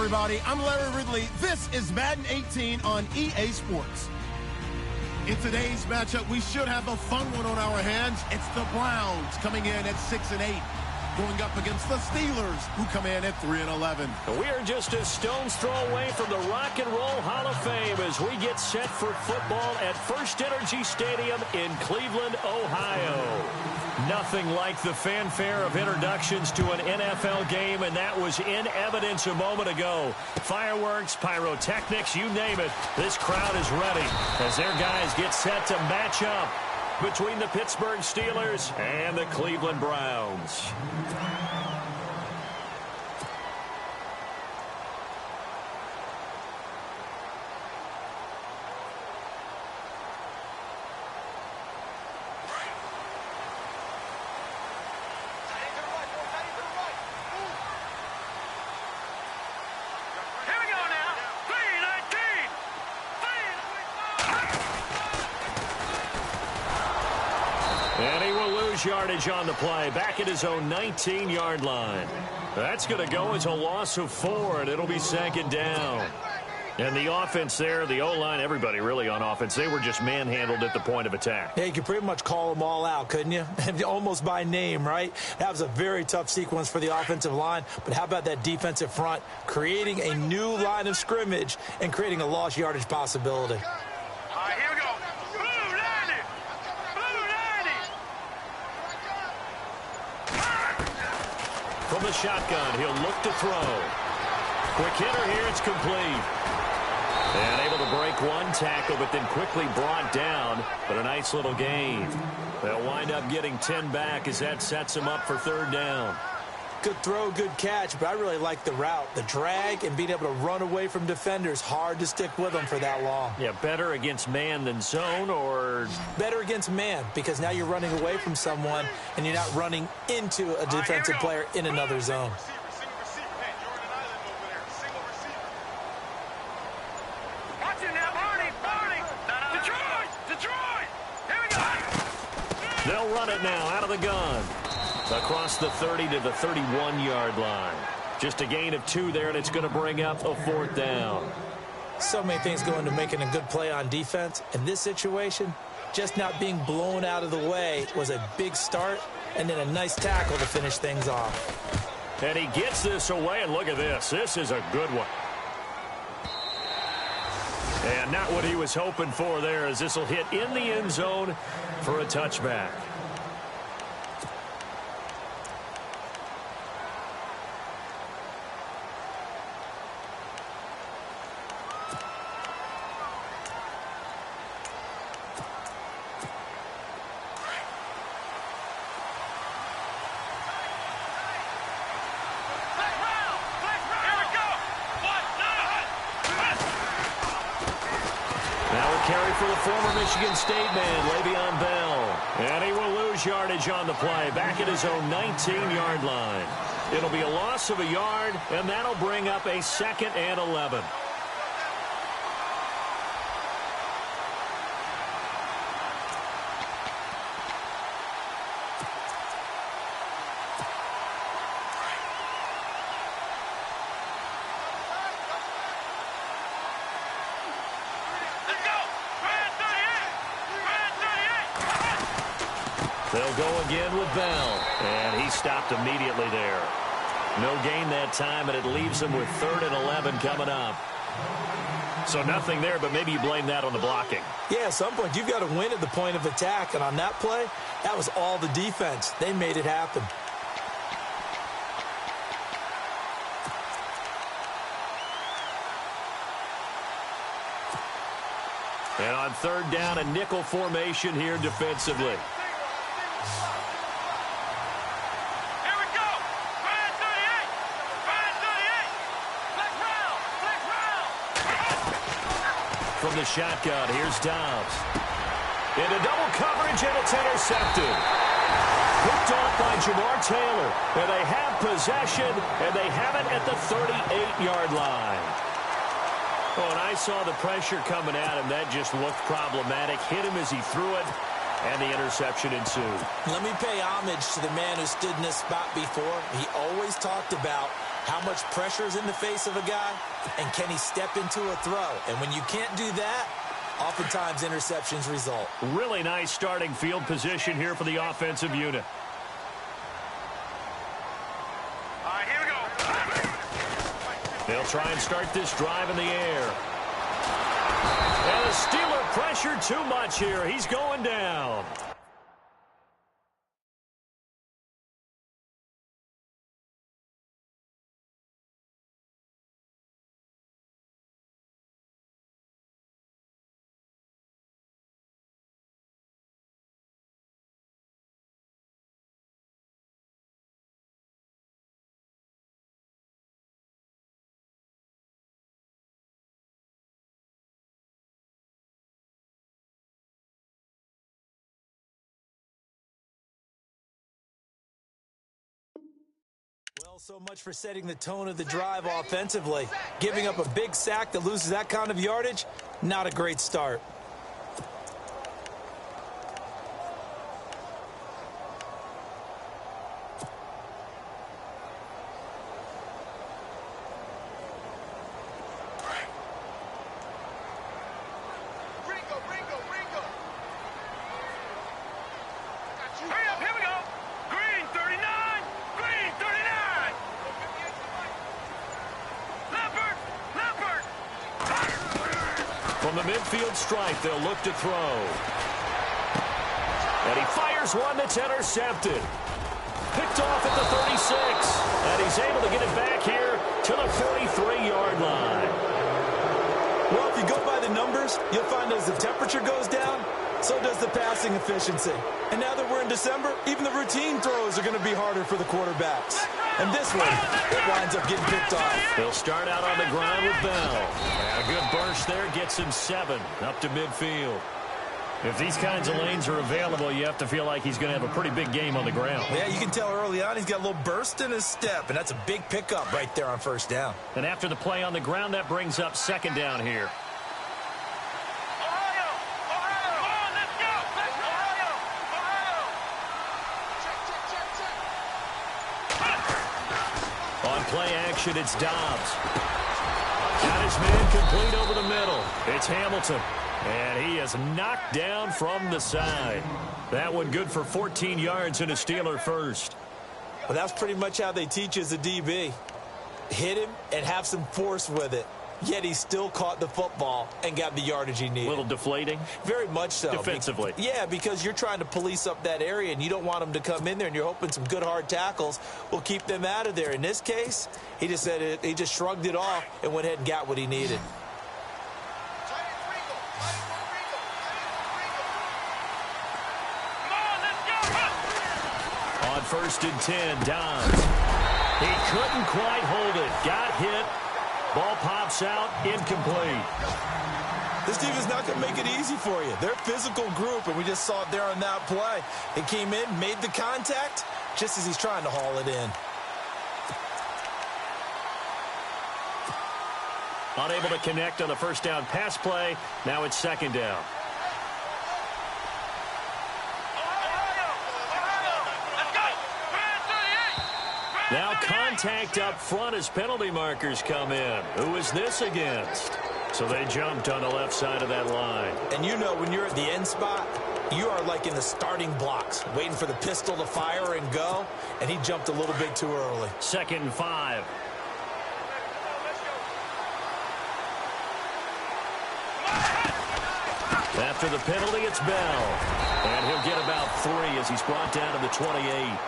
everybody. I'm Larry Ridley. This is Madden 18 on EA Sports. In today's matchup, we should have a fun one on our hands. It's the Browns coming in at 6-8. Going up against the Steelers, who come in at 3-11. We are just a stone's throw away from the Rock and Roll Hall of Fame as we get set for football at First Energy Stadium in Cleveland, Ohio. Nothing like the fanfare of introductions to an NFL game, and that was in evidence a moment ago. Fireworks, pyrotechnics, you name it. This crowd is ready as their guys get set to match up between the Pittsburgh Steelers and the Cleveland Browns. And he will lose yardage on the play, back at his own 19-yard line. That's going to go as a loss of 4, and it'll be second down. And the offense there, the O-line, everybody really on offense, they were just manhandled at the point of attack. Yeah, you could pretty much call them all out, couldn't you? Almost by name, right? That was a very tough sequence for the offensive line. But how about that defensive front, creating a new line of scrimmage and creating a lost yardage possibility? From the shotgun, he'll look to throw. Quick hitter here, it's complete. And able to break one tackle, but then quickly brought down. But a nice little gain. They'll wind up getting 10 back as that sets them up for third down. Good throw, good catch, but I really like the route. The drag and being able to run away from defenders, hard to stick with them for that long. Yeah, better against man than zone, or? Better against man, because now you're running away from someone and you're not running into a defensive player in another zone. Watch it now, Barney! Detroit! Here we go! They'll run it now out of the gun. Across the 30 to the 31-yard line. Just a gain of 2 there, and it's going to bring up a fourth down. So many things go into making a good play on defense. In this situation, just not being blown out of the way was a big start, and then a nice tackle to finish things off. And he gets this away, and look at this. This is a good one. And not what he was hoping for there, as this will hit in the end zone for a touchback. Carry for the former Michigan State man, Le'Veon Bell. And he will lose yardage on the play, back at his own 19-yard line. It'll be a loss of a yard, and that'll bring up a 2nd and 11. They'll go again with Bell, and he stopped immediately there. No gain that time, and it leaves him with 3rd and 11 coming up. So nothing there, but maybe you blame that on the blocking. Yeah, at some point you've got to win at the point of attack, and on that play, that was all the defense. They made it happen. And on 3rd down, a nickel formation here defensively. From the shotgun, here's Dobbs. Into double coverage, and it's intercepted. Picked off by Jamar Taylor. And they have possession, and they have it at the 38-yard line. Oh, and I saw the pressure coming at him. That just looked problematic. Hit him as he threw it, and the interception ensued. Let me pay homage to the man who stood in this spot before. He always talked about How much pressure is in the face of a guy, and can he step into a throw? And when you can't do that, oftentimes interceptions result. Really nice starting field position here for the offensive unit. All right, here we go. They'll try and start this drive in the air. And the Steeler pressure too much here. He's going down. Well, so much for setting the tone of the drive offensively. Giving up a big sack that loses that kind of yardage, not a great start. Hurry up, here we go. Green 39. Green 39. Leopard. Leopard. From the midfield stripe, they'll look to throw. And he fires one that's intercepted. Picked off at the 36. And he's able to get it back here to the 43-yard line. Well, if you go by the numbers, you'll find as the temperature goes down, so does the passing efficiency. And now that we're in December, even the routine throws are going to be harder for the quarterbacks. And this one, it winds up getting picked off. They'll start out on the ground with Bell. And a good burst there gets him 7 up to midfield. If these kinds of lanes are available, you have to feel like he's going to have a pretty big game on the ground. Yeah, you can tell early on he's got a little burst in his step, and that's a big pickup right there on first down. And after the play on the ground, that brings up second down here. Ohio. Ohio. Come on, let's go. Let's go. Ohio. Ohio. On play action, it's Dobbs. Got his man complete over the middle. It's Hamilton. And he is knocked down from the side. That one good for 14 yards and a Steeler first. Well, that's pretty much how they teach as a DB. Hit him and have some force with it. Yet he still caught the football and got the yardage he needed. A little deflating? Very much so. Defensively. Yeah, because you're trying to police up that area, and you don't want them to come in there, and you're hoping some good hard tackles will keep them out of there. In this case, he just said it, he just shrugged it off and went ahead and got what he needed. On 1st and 10, Dobbs. He couldn't quite hold it. Got hit. Ball pops out. Incomplete. This team is not going to make it easy for you. They're a physical group, and we just saw it there on that play. He came in, made the contact, just as he's trying to haul it in. Unable to connect on the first down pass play. Now it's second down. Now contact up front as penalty markers come in. Who is this against? So they jumped on the left side of that line. And you know when you're at the end spot, you are like in the starting blocks, waiting for the pistol to fire and go, and he jumped a little bit too early. 2nd and 5. After the penalty, it's Bell. And he'll get about 3 as he's brought down to the 28.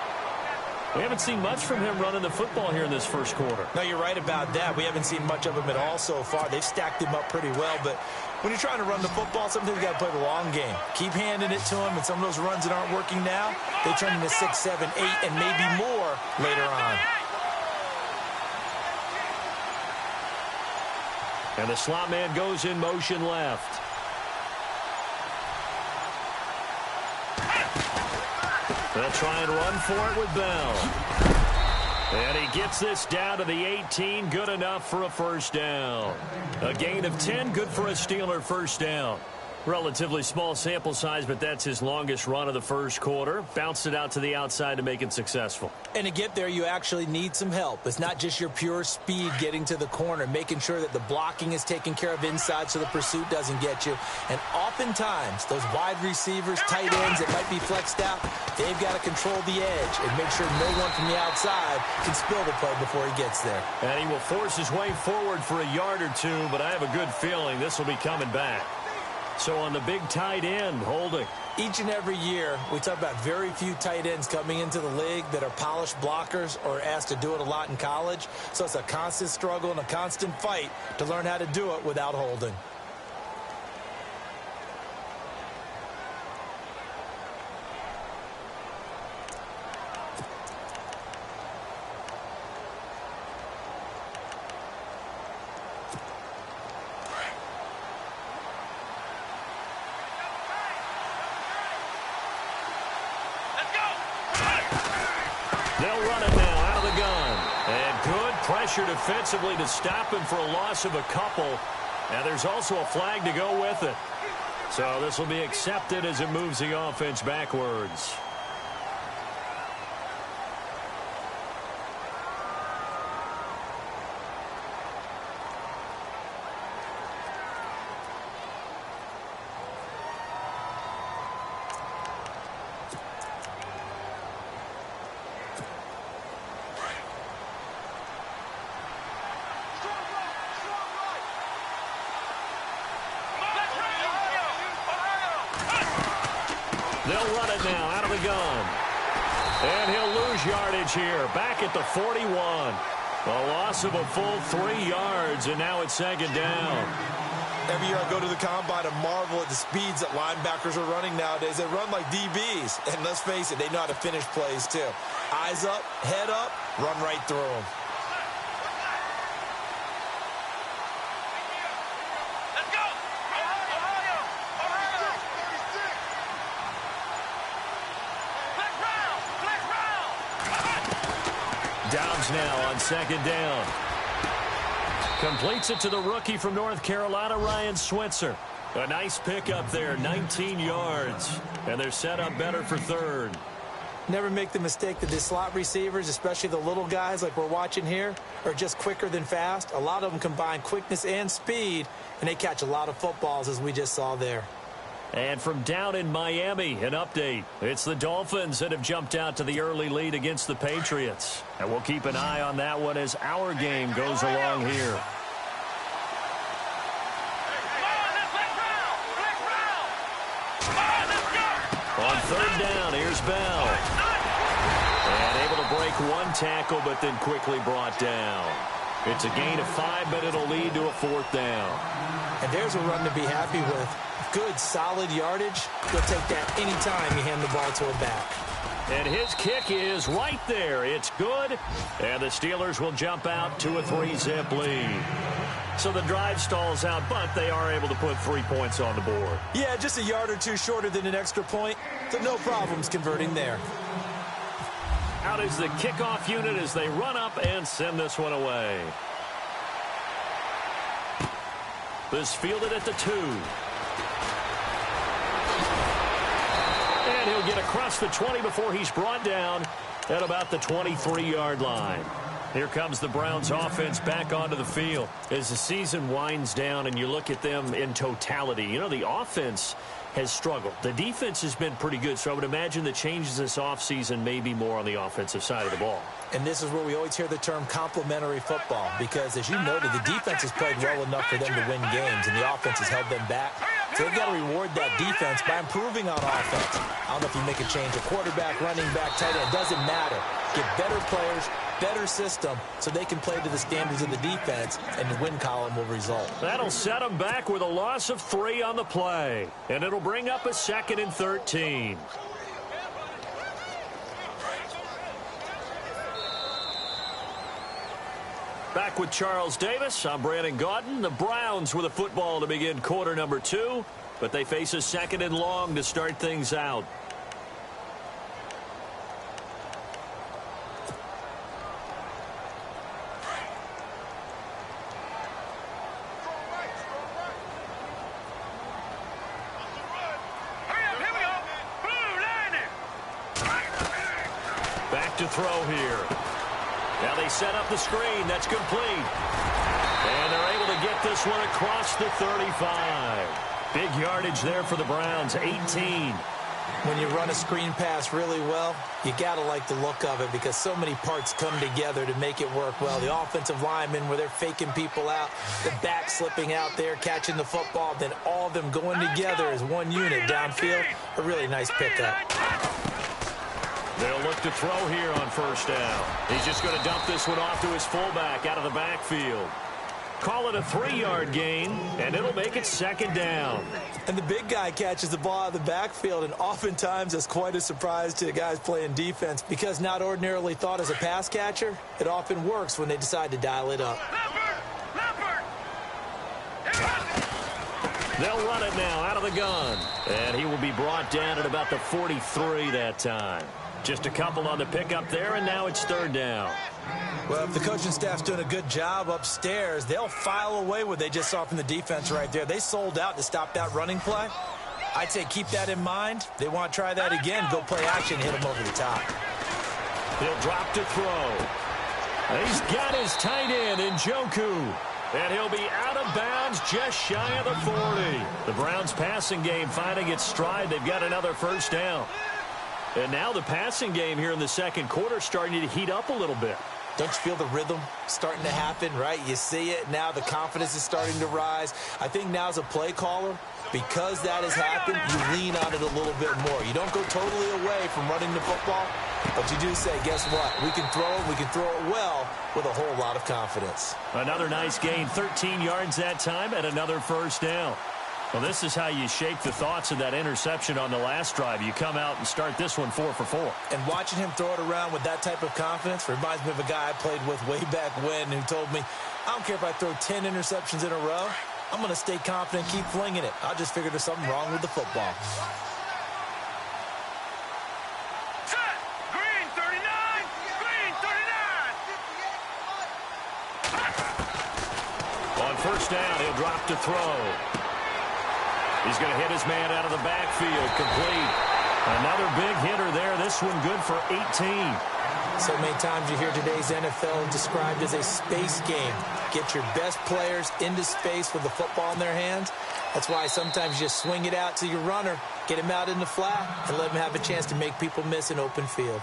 We haven't seen much from him running the football here in this first quarter. No, you're right about that. We haven't seen much of him at all so far. They've stacked him up pretty well, but when you're trying to run the football, sometimes you got to play the long game. Keep handing it to him, and some of those runs that aren't working now, they turn into 6, 7, 8, and maybe more later on. And the slot man goes in motion left. They'll try and run for it with Bell. And he gets this down to the 18. Good enough for a first down. A gain of 10. Good for a Steeler first down. Relatively small sample size, but that's his longest run of the first quarter. Bounced it out to the outside to make it successful. And to get there, you actually need some help. It's not just your pure speed getting to the corner, making sure that the blocking is taken care of inside so the pursuit doesn't get you. And oftentimes, those wide receivers, tight ends that might be flexed out, they've got to control the edge and make sure no one from the outside can spill the play before he gets there. And he will force his way forward for a yard or two, but I have a good feeling this will be coming back. So on the big tight end, holding. Each and every year, we talk about very few tight ends coming into the league that are polished blockers or asked to do it a lot in college. So it's a constant struggle and a constant fight to learn how to do it without holding. They'll run it now out of the gun. And good pressure defensively to stop him for a loss of a couple. And there's also a flag to go with it. So this will be accepted as it moves the offense backwards. They'll run it now out of the gun. And he'll lose yardage here. Back at the 41. A loss of a full 3 yards, and now it's second down. Every year I go to the combine and marvel at the speeds that linebackers are running nowadays. They run like DBs. And let's face it, they know how to finish plays too. Eyes up, head up, run right through them. Downs now on second down. Completes it to the rookie from North Carolina, Ryan Switzer. A nice pickup there, 19 yards. And they're set up better for third. Never make the mistake that the slot receivers, especially the little guys like we're watching here, are just quicker than fast. A lot of them combine quickness and speed, and they catch a lot of footballs, as we just saw there. And from down in Miami, an update. It's the Dolphins that have jumped out to the early lead against the Patriots. And we'll keep an eye on that one as our game goes along here. On third down, here's Bell. And able to break one tackle, but then quickly brought down. It's a gain of 5, but it'll lead to a fourth down. And there's a run to be happy with. Good, solid yardage. You'll take that anytime you hand the ball to a back. And his kick is right there. It's good. And the Steelers will jump out to a 3-zip lead. So the drive stalls out, but they are able to put 3 points on the board. Yeah, just a yard or two shorter than an extra point. So no problems converting there. Out is the kickoff unit as they run up and send this one away. This fielded at the 2. And he'll get across the 20 before he's brought down at about the 23-yard line. Here comes the Browns offense back onto the field. As the season winds down and you look at them in totality, you know, the offense has struggled. The defense has been pretty good, so I would imagine the changes this offseason may be more on the offensive side of the ball. And this is where we always hear the term complementary football, because as you noted, the defense has played well enough for them to win games, and the offense has held them back. So they've got to reward that defense by improving on offense. I don't know if you make a change, a quarterback, running back, tight end, doesn't matter. Get better players, better system, so they can play to the standards of the defense, and the win column will result. That'll set them back with a loss of 3 on the play, and it'll bring up a 2nd and 13. Back with Charles Davis, I'm Brandon Gaudin. The Browns with a football to begin quarter number 2, but they face a 2nd and long to start things out. to throw here. Now they set up the screen. That's complete. And they're able to get this one across the 35. Big yardage there for the Browns, 18. When you run a screen pass really well, you got to like the look of it because so many parts come together to make it work well. The offensive linemen, where they're faking people out, the back slipping out there, catching the football, then all of them going together as one unit downfield. A really nice pickup. They'll look to throw here on first down. He's just going to dump this one off to his fullback out of the backfield. Call it a 3-yard gain, and it'll make it second down. And the big guy catches the ball out of the backfield, and oftentimes that's quite a surprise to the guys playing defense because not ordinarily thought as a pass catcher, it often works when they decide to dial it up. They'll run it now out of the gun, and he will be brought down at about the 43 that time. Just a couple on the pickup there, and now it's third down. Well, if the coaching staff's doing a good job upstairs, they'll file away what they just saw from the defense right there. They sold out to stop that running play. I'd say keep that in mind. They want to try that again, go play action, hit them over the top. He'll drop to throw. He's got his tight end in Njoku. And he'll be out of bounds just shy of the 40. The Browns passing game finding its stride. They've got another first down. And now the passing game here in the second quarter starting to heat up a little bit. Don't you feel the rhythm starting to happen, right? You see it. Now the confidence is starting to rise. I think now as a play caller, because that has happened, you lean on it a little bit more. You don't go totally away from running the football, but you do say, guess what? We can throw it. We can throw it well with a whole lot of confidence. Another nice gain, 13 yards that time, and another first down. Well, this is how you shake the thoughts of that interception on the last drive. You come out and start this one 4 for 4. And watching him throw it around with that type of confidence reminds me of a guy I played with way back when who told me, I don't care if I throw 10 interceptions in a row. I'm going to stay confident, keep flinging it. I just figured there's something wrong with the football. Set. Green 39. Green 39. On first down, he'll drop to throw. He's going to hit his man out of the backfield, complete. Another big hitter there. This one good for 18. So many times you hear today's NFL described as a space game. Get your best players into space with the football in their hands. That's why sometimes you just swing it out to your runner, get him out in the flat, and let him have a chance to make people miss an open field.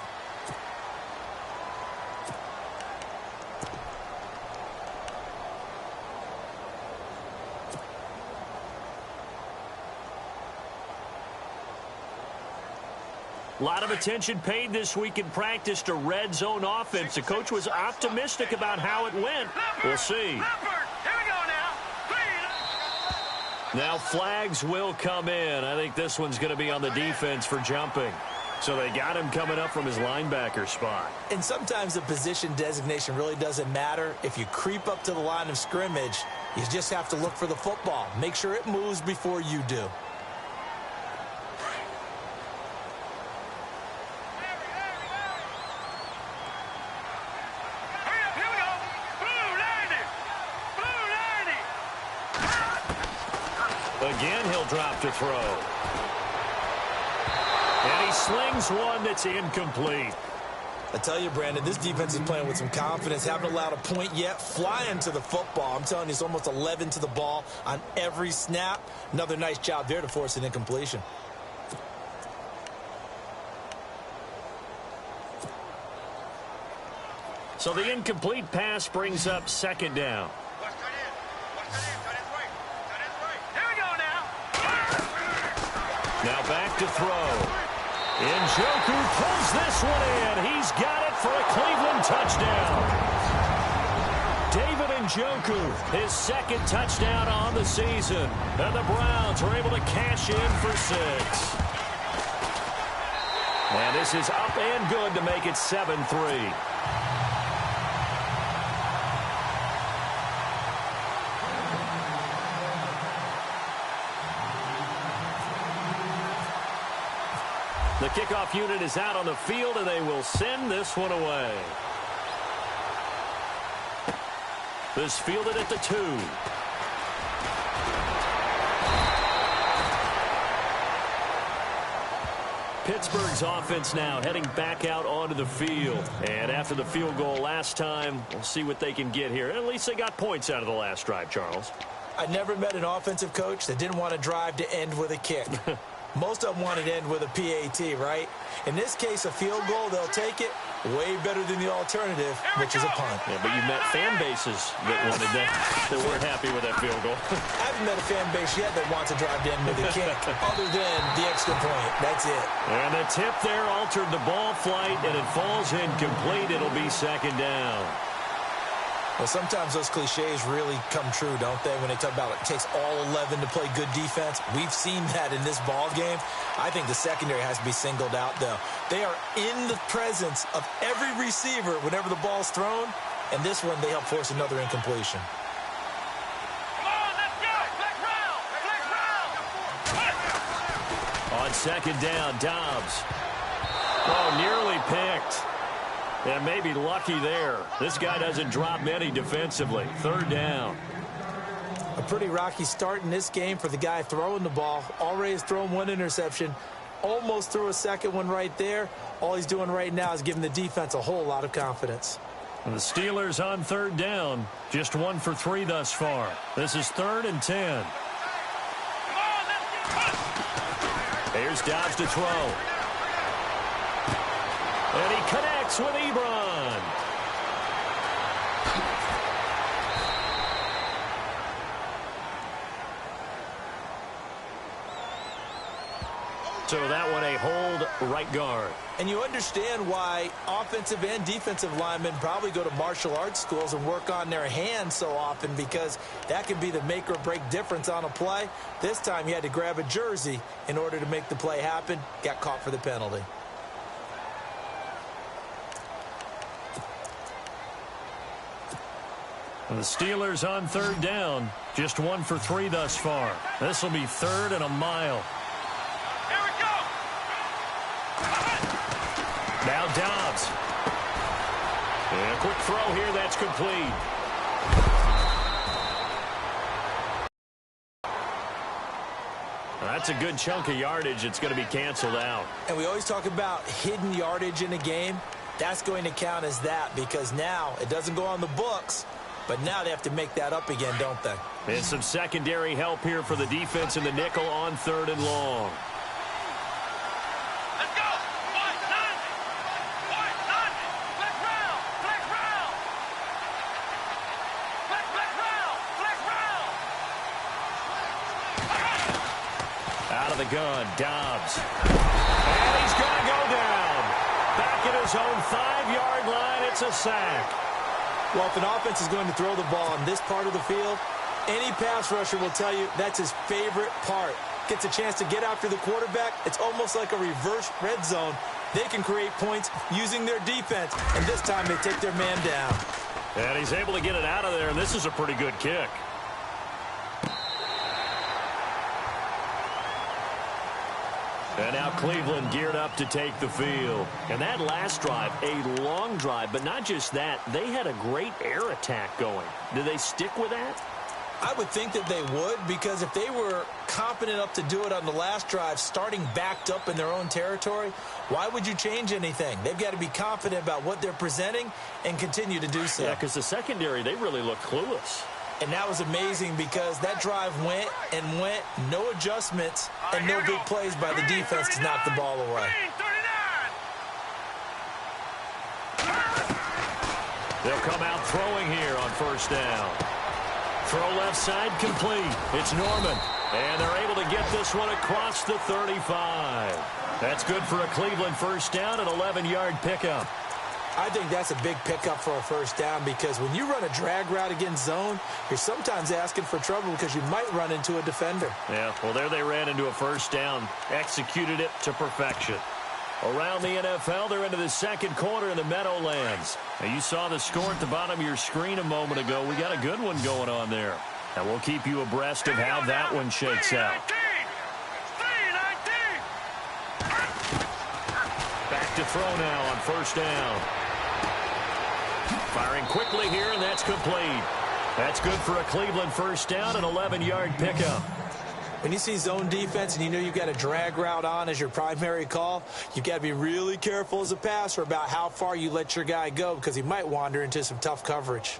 A lot of attention paid this week in practice to red zone offense. The coach was optimistic about how it went. We'll see. Here we go now. Now flags will come in. I think this one's going to be on the defense for jumping. So they got him coming up from his linebacker spot. And sometimes the position designation really doesn't matter. If you creep up to the line of scrimmage, you just have to look for the football. Make sure it moves before you do. Again, he'll drop to throw. And he slings one that's incomplete. I tell you, Brandon, this defense is playing with some confidence. Haven't allowed a point yet. Flying to the football. I'm telling you, it's almost 11 to the ball on every snap. Another nice job there to force an incompletion. So the incomplete pass brings up second down. Now back to throw. Njoku pulls this one in. He's got it for a Cleveland touchdown. David Njoku, his second touchdown on the season. And the Browns are able to cash in for 6. And this is up and good to make it 7-3. The kickoff unit is out on the field, and they will send this one away. This fielded at the 2. Pittsburgh's offense now heading back out onto the field. And after the field goal last time, we'll see what they can get here. At least they got points out of the last drive, Charles. I never met an offensive coach that didn't want to drive to end with a kick. Most of them wanted to end with a PAT, right? In this case, a field goal, they'll take it. Way better than the alternative, which is a punt. Yeah, but you met fan bases that wanted that weren't happy with that field goal. I haven't met a fan base yet that wants to drive to end with a kick, other than the extra point. That's it. And the tip there altered the ball flight, and it falls incomplete. It'll be second down. Well, sometimes those cliches really come true, don't they, when they talk about it takes all 11 to play good defense. We've seen that in this ball game. I think the secondary has to be singled out, though. They are in the presence of every receiver whenever the ball's thrown, and this one they help force another incompletion. Come on, let's go. Flex round. Flex round. On second down, Dobbs. Oh, nearly picked. And maybe lucky there. This guy doesn't drop many defensively. Third down. A pretty rocky start in this game for the guy throwing the ball. Already has thrown one interception. Almost threw a second one right there. All he's doing right now is giving the defense a whole lot of confidence. And the Steelers on third down. Just 1 for 3 thus far. This is 3rd and 10. Come on, let's go. Here's Dobbs to throw. And he connects with Ebron. So that one a hold right guard. And you understand why offensive and defensive linemen probably go to martial arts schools and work on their hands so often, because that can be the make or break difference on a play. This time he had to grab a jersey in order to make the play happen. Got caught for the penalty. And the Steelers on third down. Just 1 for 3 thus far. This will be 3rd and a mile. Here we go. Now Dobbs. And a quick throw here. That's complete. That's a good chunk of yardage. It's going to be canceled out. And we always talk about hidden yardage in a game. That's going to count as that, because now it doesn't go on the books. But now they have to make that up again, don't they? And some secondary help here for the defense in the nickel on 3rd and long. Let's go. White, nine. Flex round. Flex round. Flex round. Flex round. Out of the gun, Dobbs. And he's going to go down. Back at his own 5-yard line. It's a sack. Well, if an offense is going to throw the ball on this part of the field, any pass rusher will tell you that's his favorite part. Gets a chance to get after the quarterback. It's almost like a reverse red zone. They can create points using their defense, and this time they take their man down. And he's able to get it out of there, and this is a pretty good kick. And now Cleveland geared up to take the field. And that last drive, a long drive, but not just that, they had a great air attack going. Do they stick with that? I would think that they would, because if they were confident enough to do it on the last drive, starting backed up in their own territory, why would you change anything? They've got to be confident about what they're presenting and continue to do so. Yeah, because the secondary, they really look clueless. And that was amazing, because that drive went and went, no adjustments, and no big plays by the defense to knock the ball away. They'll come out throwing here on 1st down. Throw left side complete. It's Norman. And they're able to get this one across the 35. That's good for a Cleveland 1st down, an 11-yard pickup. I think that's a big pickup for a 1st down, because when you run a drag route against zone, you're sometimes asking for trouble because you might run into a defender. Yeah, well, there they ran into a 1st down, executed it to perfection. Around the NFL, they're into the 2nd quarter in the Meadowlands. Now, you saw the score at the bottom of your screen a moment ago. We got a good one going on there. And we'll keep you abreast of how that one shakes out. Back to throw now on 1st down. Firing quickly here, and that's complete. That's good for a Cleveland 1st down, an 11-yard pickup. When you see zone defense and you know you've got a drag route on as your primary call, you've got to be really careful as a passer about how far you let your guy go because he might wander into some tough coverage.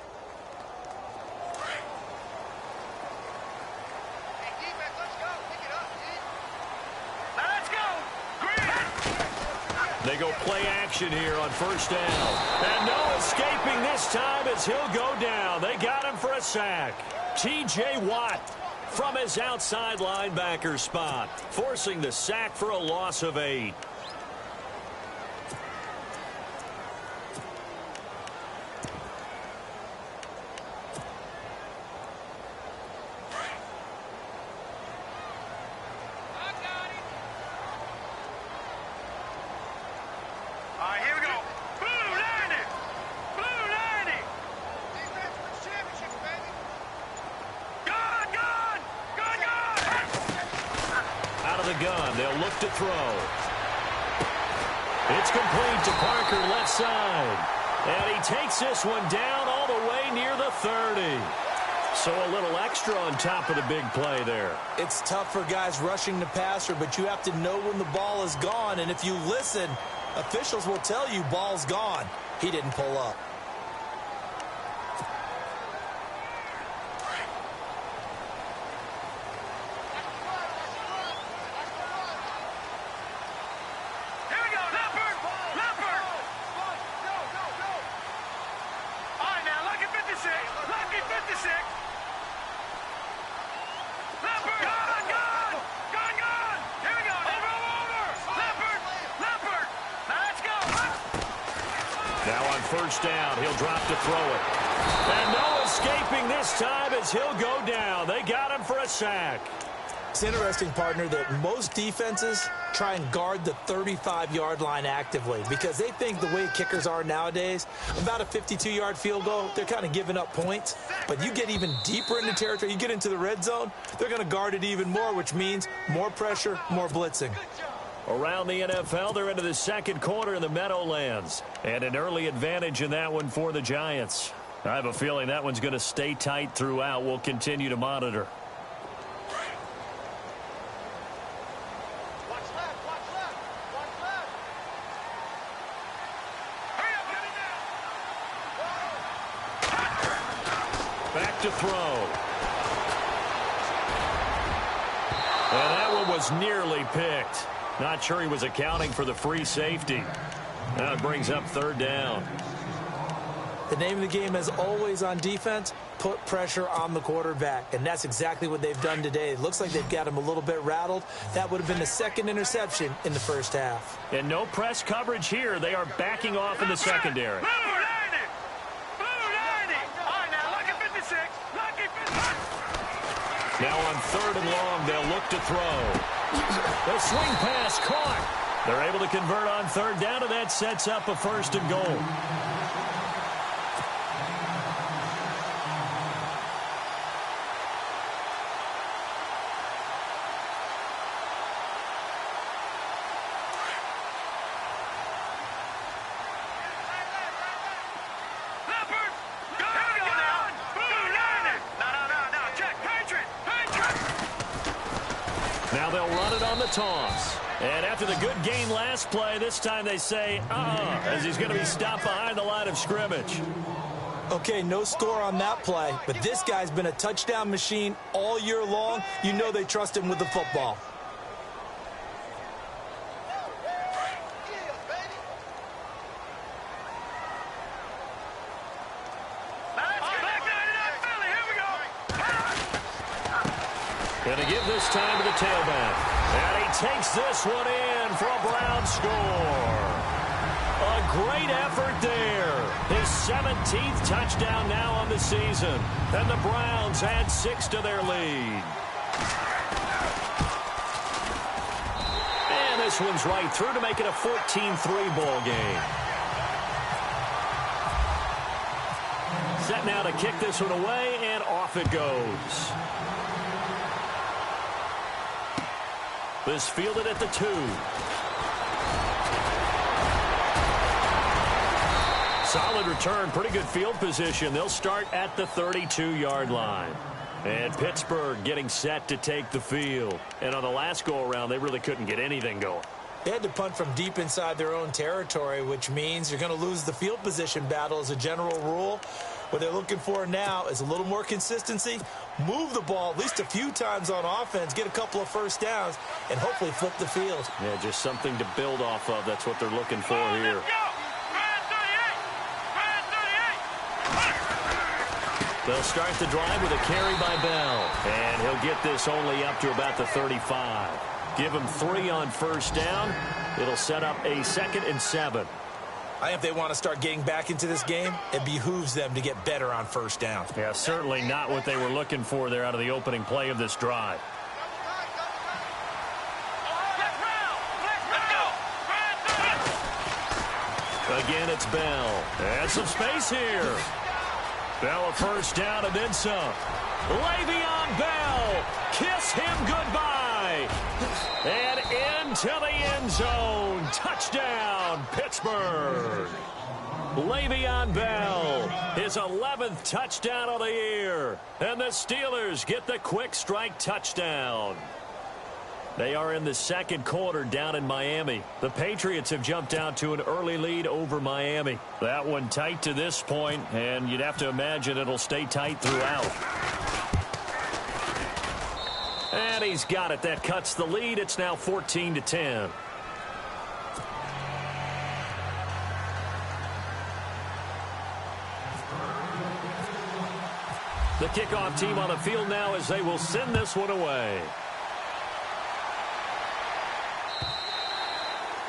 They go play action here on first down. And no escaping this time as he'll go down. They got him for a sack. T.J. Watt from his outside linebacker spot, forcing the sack for a loss of 8. They'll look to throw. It's complete to Parker left side. And he takes this one down all the way near the 30. So a little extra on top of the big play there. It's tough for guys rushing the passer, but you have to know when the ball is gone. And if you listen, officials will tell you ball's gone. He didn't pull up. First down, he'll drop to throw it. And no escaping this time as he'll go down. They got him for a sack. It's interesting, partner, that most defenses try and guard the 35-yard line actively because they think the way kickers are nowadays, about a 52-yard field goal, they're kind of giving up points. But you get even deeper into territory, you get into the red zone, they're going to guard it even more, which means more pressure, more blitzing. Around the NFL, they're into the second quarter in the Meadowlands. And an early advantage in that one for the Giants. I have a feeling that one's going to stay tight throughout. We'll continue to monitor. Watch left, watch left, watch left. Hurry up, get it now. Back to throw. And that one was nearly picked. Not sure he was accounting for the free safety. Now it brings up third down. The name of the game is always on defense, put pressure on the quarterback. And that's exactly what they've done today. It looks like they've got him a little bit rattled. That would have been the second interception in the first half. And no press coverage here. They are backing off in the secondary. Blue 90! Blue 90! All right, now, lucky 56. Lucky 56. Now on third and long, they'll look to throw. The swing pass caught. They're able to convert on third down, and that sets up a first and goal. Now they'll run it on the toss. And after the good gain last play, this time they say, as he's going to be stopped behind the line of scrimmage. Okay, no score on that play, but this guy's been a touchdown machine all year long. You know they trust him with the football. Going to give this time to the tailback. And he takes this one in for a Brown score. A great effort there. His 17th touchdown now on the season. And the Browns add 6 to their lead. And this one's right through to make it a 14-3 ball game. Set now to kick this one away, and off it goes. This fielded at the 2. Solid return, pretty good field position. They'll start at the 32-yard line. And Pittsburgh getting set to take the field. And on the last go-around, they really couldn't get anything going. They had to punt from deep inside their own territory, which means you're going to lose the field position battle as a general rule. What they're looking for now is a little more consistency, move the ball at least a few times on offense, get a couple of first downs, and hopefully flip the field. Yeah, just something to build off of. That's what they're looking for here. They'll start the drive with a carry by Bell. And he'll get this only up to about the 35. Give him 3 on first down. It'll set up a 2nd and 7. I think if they want to start getting back into this game, it behooves them to get better on first down. Yeah, certainly not what they were looking for there out of the opening play of this drive. Again, it's Bell. And some space here. Bell a first down and then some. Le'Veon Bell, kiss him goodbye. And into the end zone. Touchdown, Pittsburgh. Le'Veon Bell, his 11th touchdown of the year. And the Steelers get the quick strike touchdown. They are in the second quarter down in Miami. The Patriots have jumped out to an early lead over Miami. That one tight to this point, and you'd have to imagine it'll stay tight throughout. And he's got it. That cuts the lead. It's now 14-10. The kickoff team on the field now as they will send this one away.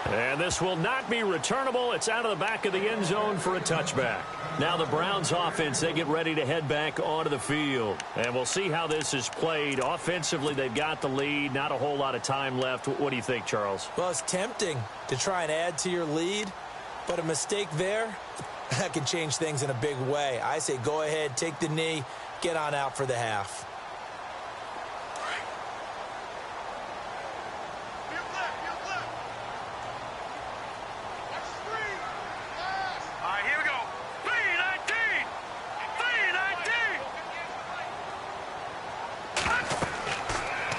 And this will not be returnable. It's out of the back of the end zone for a touchback. Now the Browns offense, they get ready to head back onto the field. And we'll see how this is played. Offensively, they've got the lead. Not a whole lot of time left. What do you think, Charles? Well, it's tempting to try and add to your lead, but a mistake there, that can change things in a big way. I say go ahead, take the knee, get on out for the half.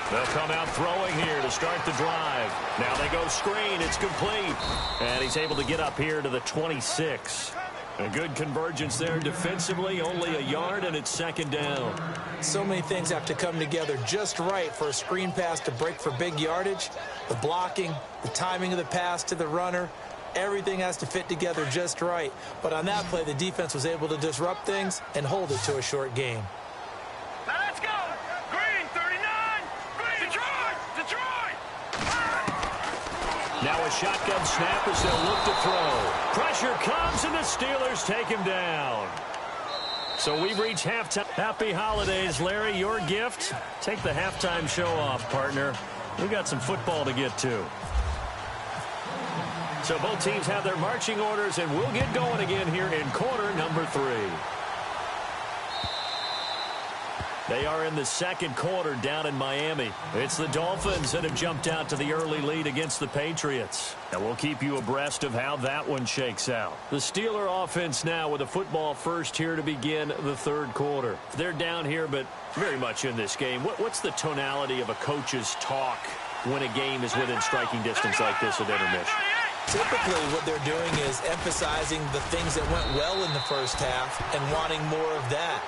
They'll come out throwing here to start the drive. Now they go screen. It's complete. And he's able to get up here to the 26. A good convergence there defensively. Only a yard, and it's second down. So many things have to come together just right for a screen pass to break for big yardage. The blocking, the timing of the pass to the runner, everything has to fit together just right. But on that play, the defense was able to disrupt things and hold it to a short game. Now let's go. Green, 39. Green. Detroit. Now a shotgun snap as they'll look to throw. Pressure comes, and the Steelers take him down. So we've reached halftime. Happy holidays, Larry. Your gift? Take the halftime show off, partner. We've got some football to get to. So both teams have their marching orders, and we'll get going again here in quarter number 3. They are in the second quarter down in Miami. It's the Dolphins that have jumped out to the early lead against the Patriots. And we'll keep you abreast of how that one shakes out. The Steeler offense now with a football first here to begin the third quarter. They're down here, but very much in this game. What's the tonality of a coach's talk when a game is within striking distance like this at intermission? Typically, what they're doing is emphasizing the things that went well in the first half and wanting more of that.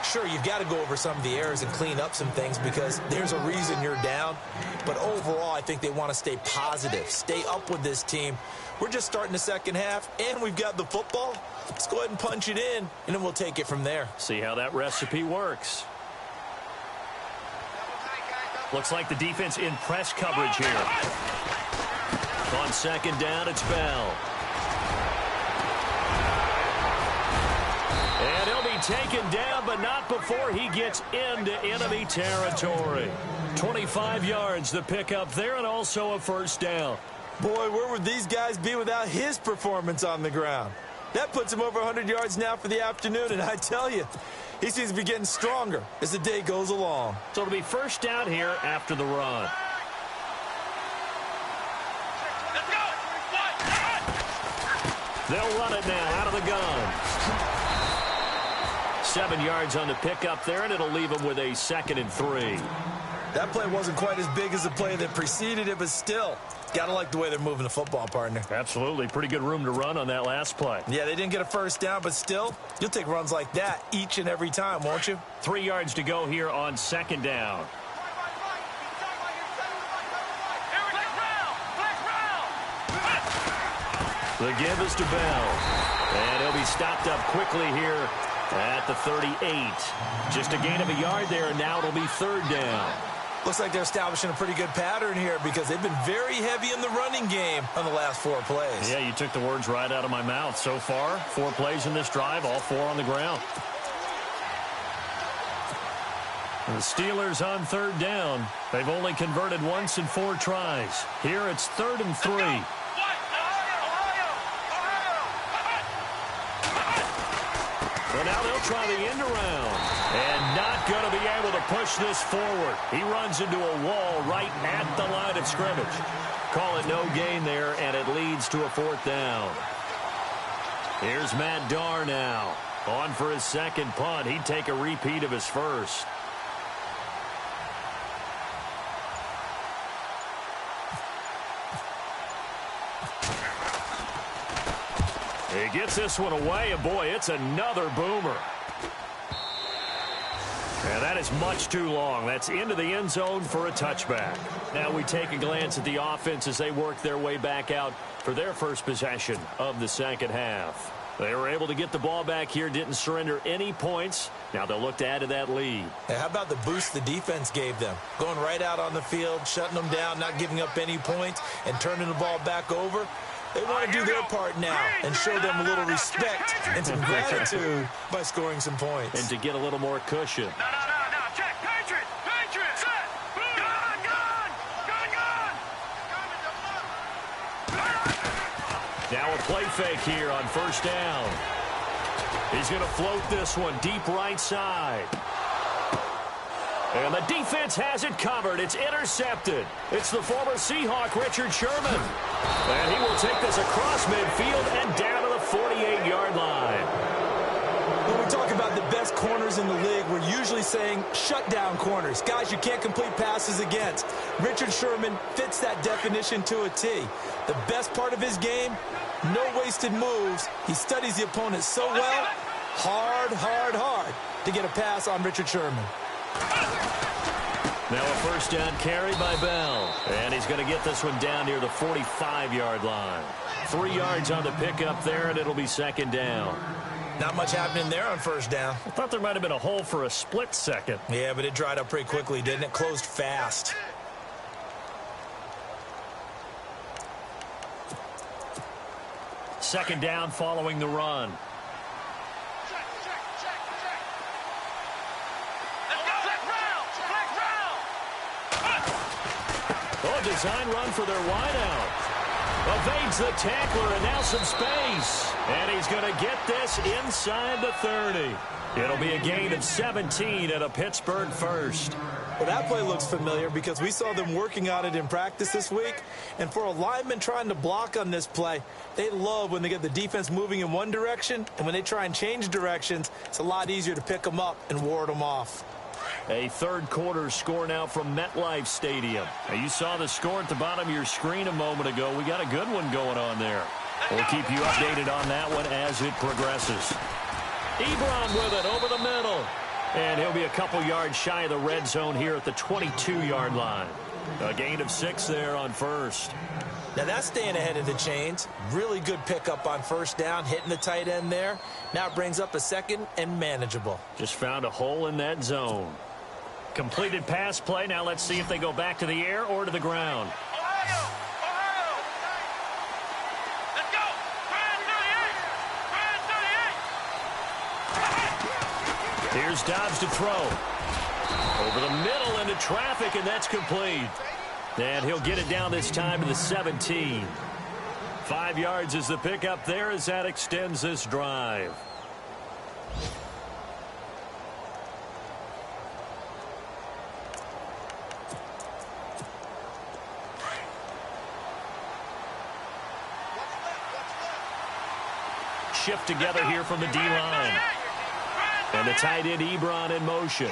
Sure, you've got to go over some of the errors and clean up some things because there's a reason you're down. But overall, I think they want to stay positive, stay up with this team. We're just starting the second half, and we've got the football. Let's go ahead and punch it in, and then we'll take it from there. See how that recipe works. Looks like the defense in press coverage here. On second down, it's Bell. And he'll be taken down, but not before he gets into enemy territory. 25 yards the pickup there, and also a first down. Boy, where would these guys be without his performance on the ground? That puts him over 100 yards now for the afternoon, and I tell you, he seems to be getting stronger as the day goes along. So it'll be first down here after the run. They'll run it now out of the gun. 7 yards on the pickup there, and it'll leave him with a 2nd and 3. That play wasn't quite as big as the play that preceded it, but still, gotta like the way they're moving the football, partner. Absolutely. Pretty good room to run on that last play. Yeah, they didn't get a first down, but still, you'll take runs like that each and every time, won't you? 3 yards to go here on 2nd down. The give is to Bell. And he'll be stopped up quickly here at the 38. Just a gain of a yard there, and now it'll be 3rd down. Looks like they're establishing a pretty good pattern here because they've been very heavy in the running game on the last 4 plays. Yeah, you took the words right out of my mouth. So far, 4 plays in this drive, all 4 on the ground. The Steelers on 3rd down. They've only converted once in 4 tries. Here it's 3rd and 3. Well, now they'll try the end around. And not going to be able to push this forward. He runs into a wall right at the line of scrimmage. Call it no gain there, and it leads to a 4th down. Here's Matt Darr now. On for his 2nd punt. He'd take a repeat of his first. He gets this one away, and boy, it's another boomer. And that is much too long. That's into the end zone for a touchback. Now we take a glance at the offense as they work their way back out for their first possession of the 2nd half. They were able to get the ball back here, didn't surrender any points. Now they'll look to add to that lead. Hey, how about the boost the defense gave them? Going right out on the field, shutting them down, not giving up any points, and turning the ball back over. They want to do their part now and show them a little respect and some gratitude by scoring some points. And to get a little more cushion. No. Check. Patriot. Set. Gun. Now a play fake here on 1st down. He's going to float this one deep right side. And the defense has it covered. It's intercepted. It's the former Seahawk, Richard Sherman. And he will take this across midfield and down to the 48-yard line. When we talk about the best corners in the league, we're usually saying shutdown corners. Guys you can't complete passes against. Richard Sherman fits that definition to a T. The best part of his game, no wasted moves. He studies the opponent so well, hard to get a pass on Richard Sherman. Now a 1st down carry by Bell. And he's going to get this one down near the 45-yard line. 3 yards on the pickup there, and it'll be 2nd down. Not much happening there on 1st down. I thought there might have been a hole for a split second. Yeah, but it dried up pretty quickly, didn't it? Closed fast. Second down following the run. Design run for their wideout. Evades the tackler, and now some space. And he's going to get this inside the 30. It'll be a gain of 17 at a Pittsburgh first. Well, that play looks familiar because we saw them working on it in practice this week. And for a lineman trying to block on this play, they love when they get the defense moving in one direction. And when they try and change directions, it's a lot easier to pick them up and ward them off. A 3rd quarter score now from MetLife Stadium. Now, you saw the score at the bottom of your screen a moment ago. We got a good one going on there. We'll keep you updated on that one as it progresses. Ebron with it over the middle. And he'll be a couple yards shy of the red zone here at the 22-yard line. A gain of 6 there on 1st. Now that's staying ahead of the chains. Really good pickup on 1st down, hitting the tight end there. Now it brings up a 2nd and manageable. Just found a hole in that zone. Completed pass play. Now let's see if they go back to the air or to the ground. Ohio! Let's go! Brand 38! Here's Dobbs to throw. Over the middle into traffic, and that's complete. And he'll get it down this time to the 17. 5 yards is the pickup there as that extends this drive. Shift together here from the D-line. And the tight end Ebron in motion.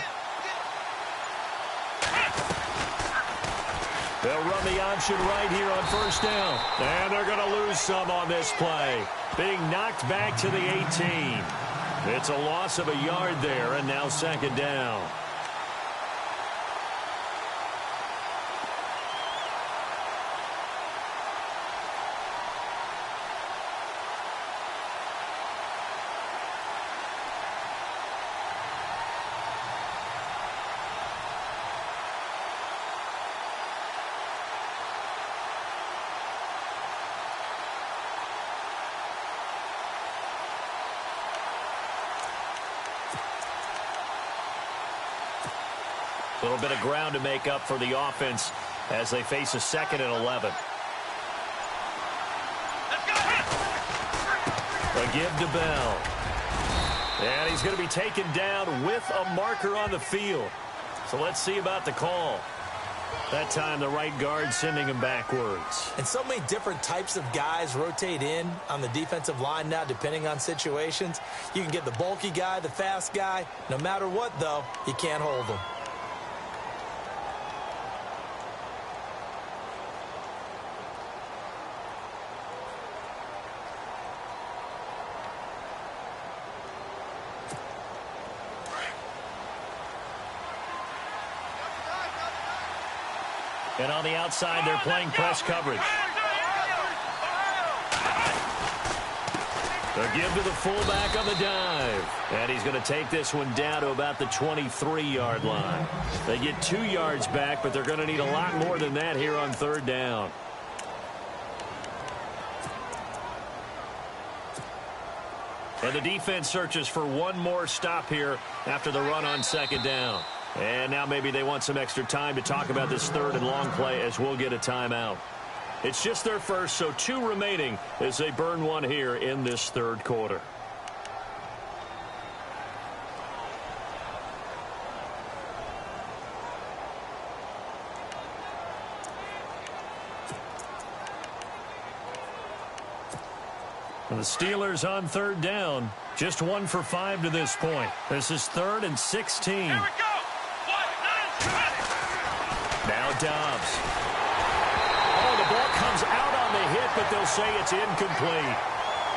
They'll run the option right here on first down. And they're going to lose some on this play. Being knocked back to the 18. It's a loss of a yard there, and now second down. A little bit of ground to make up for the offense as they face a 2nd and 11. A give to Bell. And he's going to be taken down with a marker on the field. So let's see about the call. That time the right guard sending him backwards. And so many different types of guys rotate in on the defensive line now depending on situations. You can get the bulky guy, the fast guy. No matter what, though, you can't hold them. And on the outside, they're playing press coverage. They'll give to the fullback on the dive. And he's going to take this one down to about the 23-yard line. They get 2 yards back, but they're going to need a lot more than that here on third down. And the defense searches for one more stop here after the run on second down. And now maybe they want some extra time to talk about this third and long play as we'll get a timeout. It's just their first, so 2 remaining as they burn one here in this third quarter. And the Steelers on third down, just 1 for 5 to this point. This is 3rd and 16. Here we go. Now Dobbs. Oh, the ball comes out on the hit, but they'll say it's incomplete.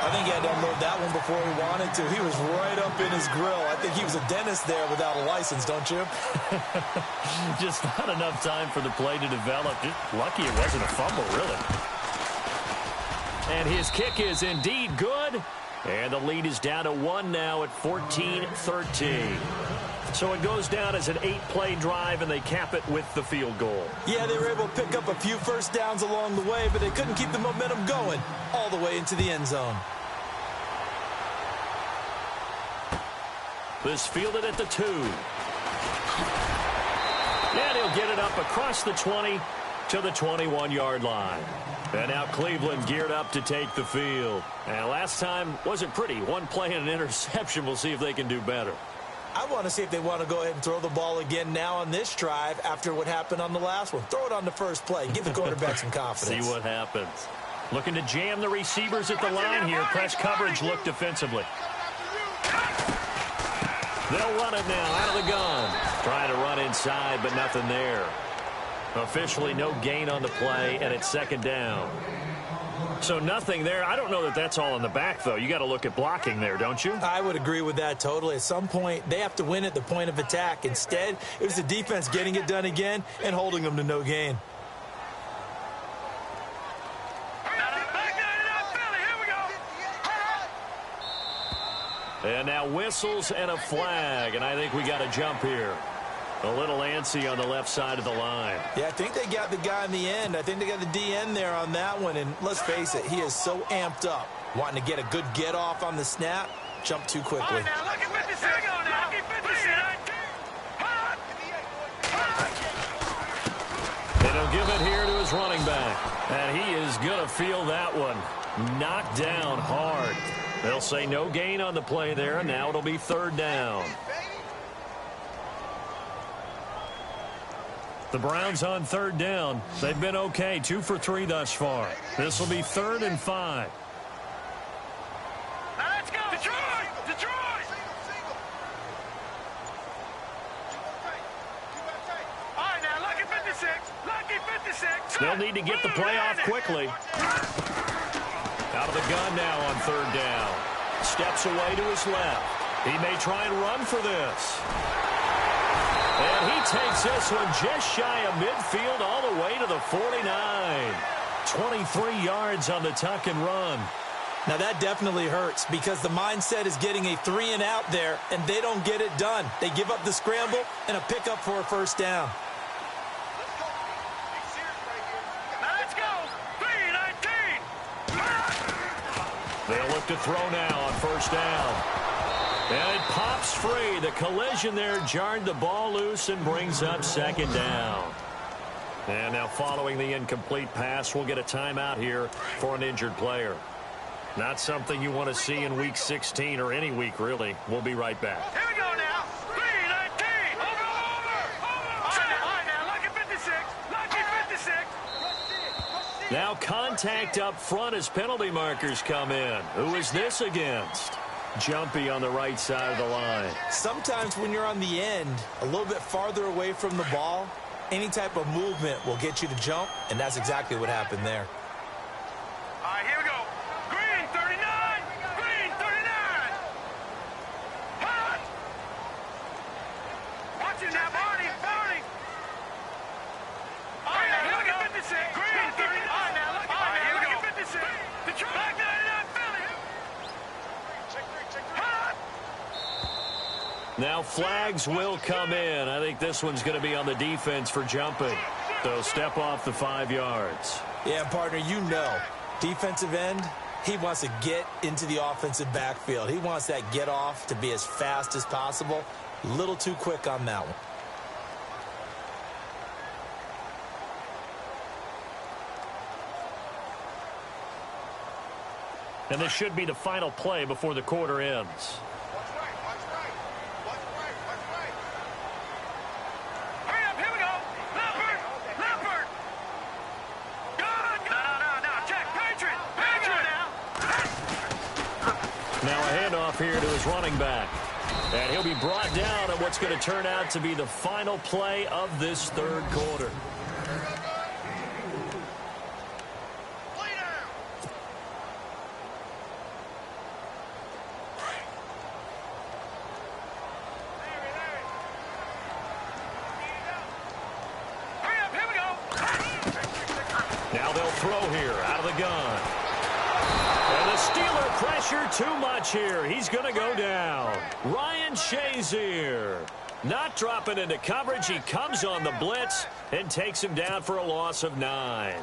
I think he had to unload that one before he wanted to. He was right up in his grill. I think he was a dentist there without a license, don't you? Just not enough time for the play to develop. Just lucky it wasn't a fumble, really. And his kick is indeed good. And the lead is down to 1 now at 14-13. So it goes down as an 8-play drive, and they cap it with the field goal. Yeah, they were able to pick up a few first downs along the way, but they couldn't keep the momentum going all the way into the end zone. This fielded at the 2. And he'll get it up across the 20 to the 21-yard line. And now Cleveland geared up to take the field. And last time wasn't pretty. 1 play and an interception. We'll see if they can do better. I want to see if they want to go ahead and throw the ball again now on this drive after what happened on the last one. Throw it on the first play. Give the quarterback some confidence. See what happens. Looking to jam the receivers at the line here. Press coverage look defensively. They'll run it now out of the gun. Trying to run inside, but nothing there. Officially no gain on the play, and it's second down. So nothing there. I don't know that that's all in the back, though. You got to look at blocking there, don't you? I would agree with that totally. At some point, they have to win at the point of attack. Instead, it was the defense getting it done again and holding them to no gain. And now whistles and a flag, and I think we got a jump here. A little antsy on the left side of the line. Yeah, I think they got the guy in the end. I think they got the DN there on that one. And let's face it, he is so amped up. Wanting to get a good get off on the snap. Jump too quickly. Right, now, look at 56. Here we go now. And he'll give it here to his running back. And he is going to feel that one. Knocked down hard. They'll say no gain on the play there. Now it'll be third down. The Browns on third down. They've been okay, 2 for 3 thus far. This will be 3rd and 5. Now let's go. Detroit! Detroit! They'll need to get the play off quickly. Out of the gun now on third down. Steps away to his left. He may try and run for this. And he takes this one just shy of midfield all the way to the 49. 23 yards on the tuck and run. Now that definitely hurts because the mindset is getting a 3-and-out there, and they don't get it done. They give up the scramble and a pickup for a first down. Let's go. 3-19. They'll look to throw now on first down. And it pops free. The collision there jarred the ball loose and brings up second down. And now following the incomplete pass, we'll get a timeout here for an injured player. Not something you want to see in Week 16 or any week, really. We'll be right back. Here we go now. 3-19. Over. All right, now. Lucky 56. Lucky 56. Now contact up front as penalty markers come in. Who is this against? Jumpy on the right side of the line. Sometimes when you're on the end, a little bit farther away from the ball, any type of movement will get you to jump, and that's exactly what happened there. All right, here we go. Green 39. Green 39. Hot. Watch it now, Barney. All right, now, look at 56. Green 39. All right, now, look at 56. Detroit. Back 99, Philly. Hot. Now flags will come in. I think this one's going to be on the defense for jumping. So step off the 5 yards. Yeah, partner, you know, defensive end, he wants to get into the offensive backfield. He wants that get off to be as fast as possible. A little too quick on that one. And this should be the final play before the quarter ends. Hurry up, here we go. Leopard. Good. No. Check. Patriot now. Now a handoff here to his running back. And he'll be brought down on what's going to turn out to be the final play of this third quarter. Now they'll throw here out of the gun. And the Steeler pressure too much here. He's going to go down. Ryan Shazier not dropping into coverage. He comes on the blitz and takes him down for a loss of 9.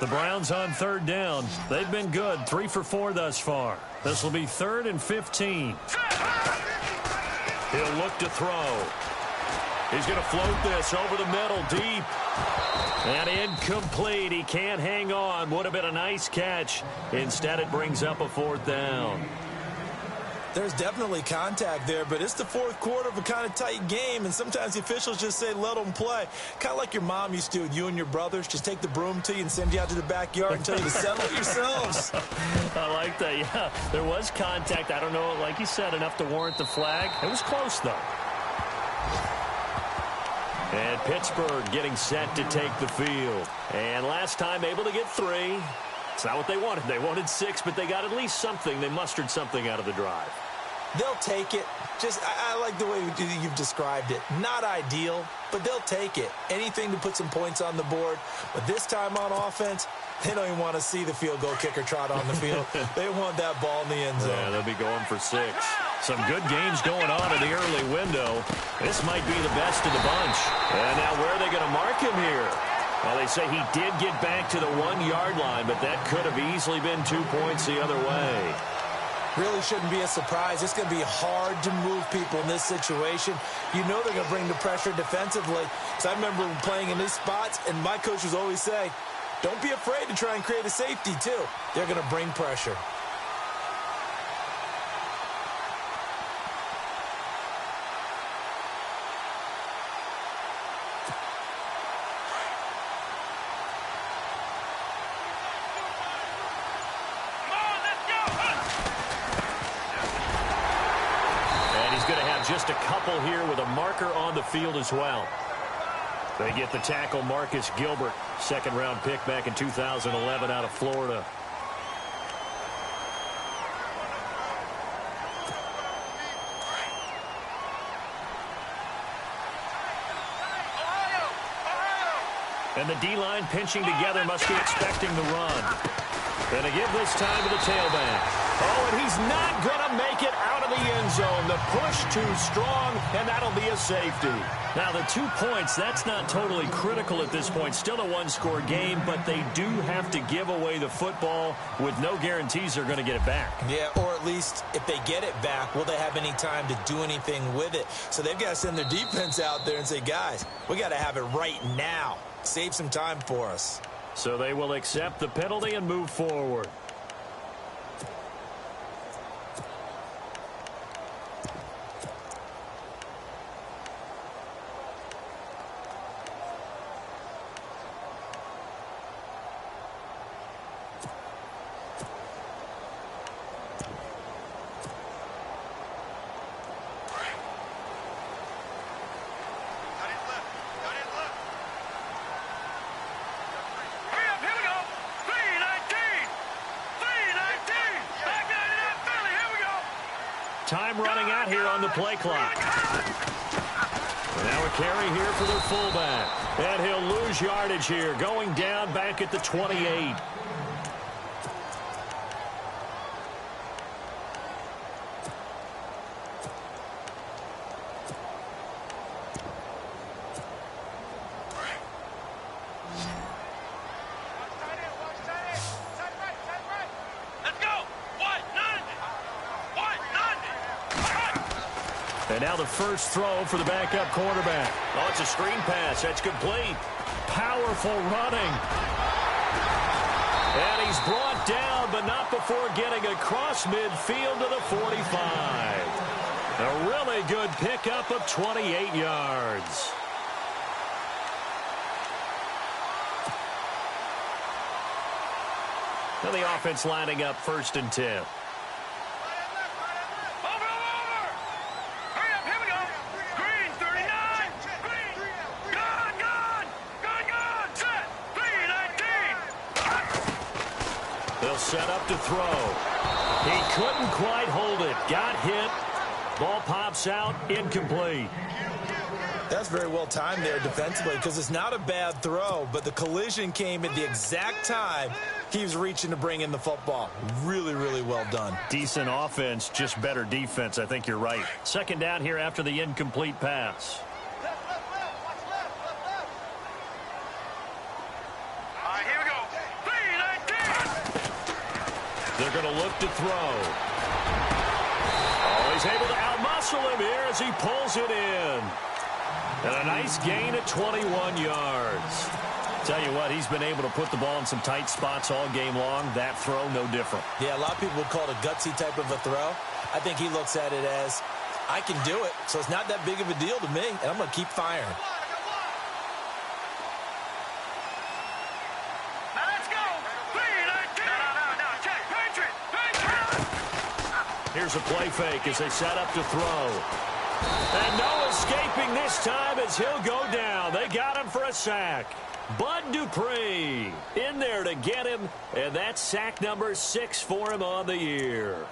The Browns on third down. They've been good, 3 for 4 thus far. This will be 3rd and 15. He'll look to throw. He's going to float this over the middle deep. And incomplete. He can't hang on. Would have been a nice catch. Instead, it brings up a 4th down. There's definitely contact there, but it's the fourth quarter of a kind of tight game, and sometimes the officials just say, let them play. Kind of like your mom used to with you and your brothers. Just take the broom to you and send you out to the backyard and tell you to settle it yourselves. I like that, yeah. There was contact. I don't know, like you said, enough to warrant the flag. It was close, though. And Pittsburgh getting set to take the field. And last time able to get 3. It's not what they wanted. They wanted 6, but they got at least something. They mustered something out of the drive. They'll take it. I like the way you've described it. Not ideal, but they'll take it. Anything to put some points on the board. But this time on offense, they don't even want to see the field goal kicker trot on the field. They want that ball in the end zone. Yeah, they'll be going for 6. Some good games going on in the early window. This might be the best of the bunch. And now where are they going to mark him here? Well, they say he did get back to the 1-yard line, but that could have easily been 2 points the other way. Really shouldn't be a surprise. It's going to be hard to move people in this situation. You know they're going to bring the pressure defensively. So I remember playing in these spots, and my coach was always saying, don't be afraid to try and create a safety, too. They're going to bring pressure. Just a couple here with a marker on the field as well. They get the tackle, Marcus Gilbert, second-round pick back in 2011 out of Florida. And the D-line pinching together, must be expecting the run. Going to give this time to the tailback. Oh, and he's not going to make it out of the end zone. The push too strong, and that'll be a safety. Now, the 2 points, that's not totally critical at this point. Still a one-score game, but they do have to give away the football with no guarantees they're going to get it back. Yeah, or at least if they get it back, will they have any time to do anything with it? So they've got to send their defense out there and say, guys, we got to have it right now. Save some time for us. So they will accept the penalty and move forward. Time running out here on the play clock. Now a carry here for their fullback. And he'll lose yardage here, going down back at the 28. And now the first throw for the backup quarterback. Oh, it's a screen pass. That's complete. Powerful running. And he's brought down, but not before getting across midfield to the 45. A really good pickup of 28 yards. Now the offense lining up 1st and 10. They'll set up to throw. He couldn't quite hold it. Got hit. Ball pops out. Incomplete. That's very well timed there defensively because it's not a bad throw, but the collision came at the exact time he was reaching to bring in the football. Really, really well done. Decent offense, just better defense. I think you're right. Second down here after the incomplete pass. They're going to look to throw. Oh, he's able to outmuscle him here as he pulls it in. And a nice gain at 21 yards. Tell you what, he's been able to put the ball in some tight spots all game long. That throw, no different. Yeah, a lot of people would call it a gutsy type of a throw. I think he looks at it as, I can do it, so it's not that big of a deal to me, and I'm going to keep firing. Here's a play fake as they set up to throw. And no escaping this time as he'll go down. They got him for a sack. Bud Dupree in there to get him, and that's sack number 6 for him on the year.